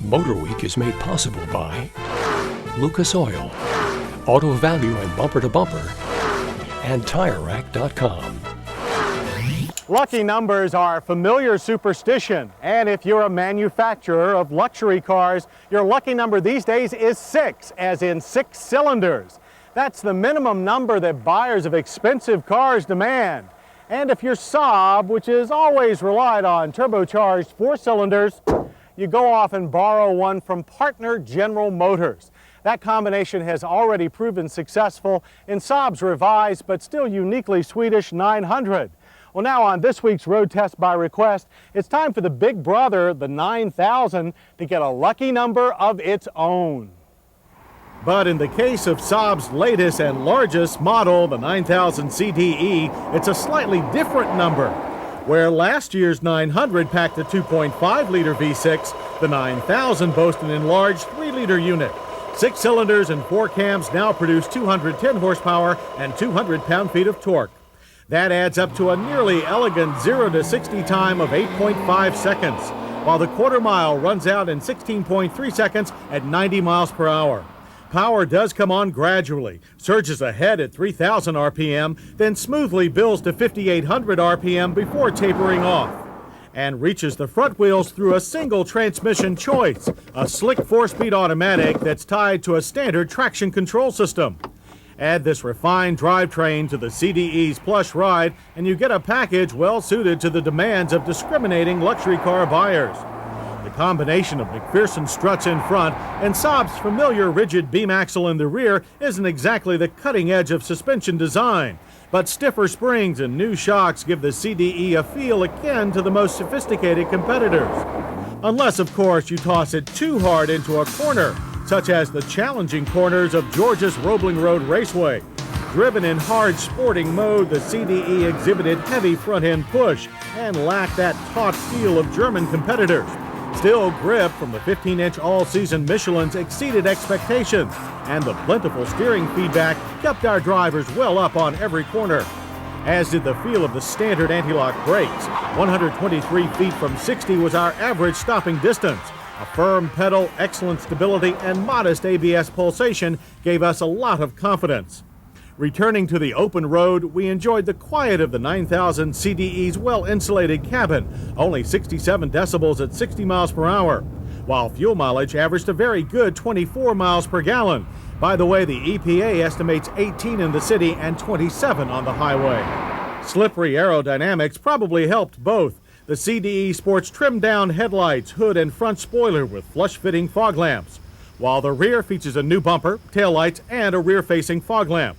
MotorWeek is made possible by Lucas Oil, Auto Value and Bumper to Bumper, and TireRack.com. Lucky numbers are a familiar superstition, and if you're a manufacturer of luxury cars, your lucky number these days is 6, as in 6 cylinders. That's the minimum number that buyers of expensive cars demand. And if you're Saab, which has always relied on turbocharged 4 cylinders, you go off and borrow one from partner General Motors. That combination has already proven successful in Saab's revised but still uniquely Swedish 900. Well, now on this week's Road Test by Request, it's time for the big brother, the 9000, to get a lucky number of its own. But in the case of Saab's latest and largest model, the 9000 CDE, it's a slightly different number. Where last year's 900 packed a 2.5-liter V6, the 9000 boasts an enlarged 3-liter unit. 6 cylinders and 4 cams now produce 210 horsepower and 200 pound-feet of torque. That adds up to a nearly elegant 0 to 60 time of 8.5 seconds, while the quarter mile runs out in 16.3 seconds at 90 miles per hour. Power does come on gradually, surges ahead at 3,000 RPM, then smoothly builds to 5,800 RPM before tapering off, and reaches the front wheels through a single transmission choice, a slick 4-speed automatic that's tied to a standard traction control system. Add this refined drivetrain to the CDE's plush ride, and you get a package well suited to the demands of discriminating luxury car buyers. The combination of McPherson struts in front and Saab's familiar rigid beam axle in the rear isn't exactly the cutting edge of suspension design, but stiffer springs and new shocks give the CDE a feel akin to the most sophisticated competitors. Unless, of course, you toss it too hard into a corner, such as the challenging corners of Georgia's Roebling Road Raceway. Driven in hard sporting mode, the CDE exhibited heavy front-end push and lacked that taut feel of German competitors. Still, grip from the 15-inch all-season Michelins exceeded expectations, and the plentiful steering feedback kept our drivers well up on every corner, as did the feel of the standard anti-lock brakes. 123 feet from 60 was our average stopping distance. A firm pedal, excellent stability, and modest ABS pulsation gave us a lot of confidence. Returning to the open road, we enjoyed the quiet of the 9000 CDE's well-insulated cabin, only 67 decibels at 60 miles per hour, while fuel mileage averaged a very good 24 miles per gallon. By the way, the EPA estimates 18 in the city and 27 on the highway. Slippery aerodynamics probably helped both. The CDE sports trimmed-down headlights, hood, and front spoiler with flush-fitting fog lamps, while the rear features a new bumper, taillights, and a rear-facing fog lamp.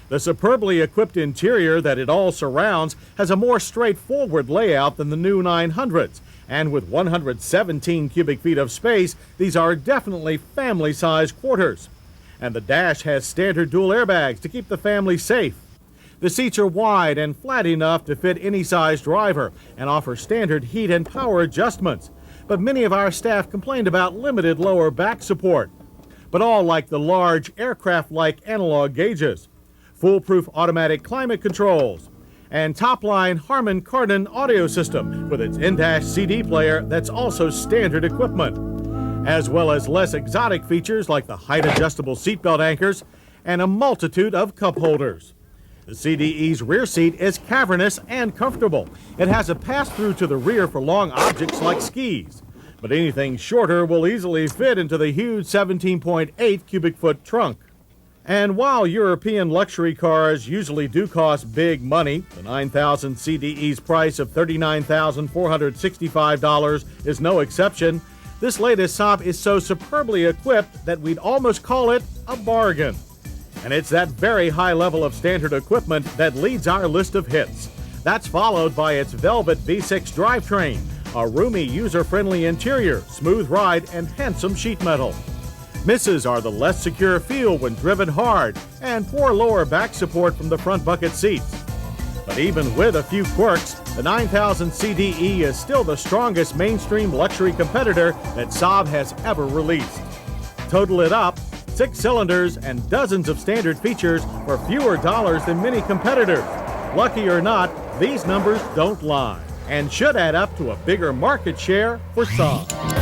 The superbly equipped interior that it all surrounds has a more straightforward layout than the new 900s, and with 117 cubic feet of space, these are definitely family-sized quarters. And the dash has standard dual airbags to keep the family safe. The seats are wide and flat enough to fit any size driver and offer standard heat and power adjustments, but many of our staff complained about limited lower back support. But all like the large aircraft-like analog gauges, foolproof automatic climate controls, and top-line Harman Kardon audio system with its in-dash CD player that's also standard equipment, as well as less exotic features like the height-adjustable seatbelt anchors and a multitude of cup holders. The CDE's rear seat is cavernous and comfortable. It has a pass-through to the rear for long objects like skis, but anything shorter will easily fit into the huge 17.8 cubic foot trunk. And while European luxury cars usually do cost big money, the 9000 CDE's price of $39,465 is no exception. This latest Saab is so superbly equipped that we'd almost call it a bargain. And it's that very high level of standard equipment that leads our list of hits. That's followed by its Velvet V6 drivetrain, a roomy, user-friendly interior, smooth ride, and handsome sheet metal. Misses are the less secure feel when driven hard and poor lower back support from the front bucket seats. But even with a few quirks, the 9000 CDE is still the strongest mainstream luxury competitor that Saab has ever released. Total it up, 6 cylinders and dozens of standard features for fewer dollars than many competitors. Lucky or not, these numbers don't lie and should add up to a bigger market share for Saab.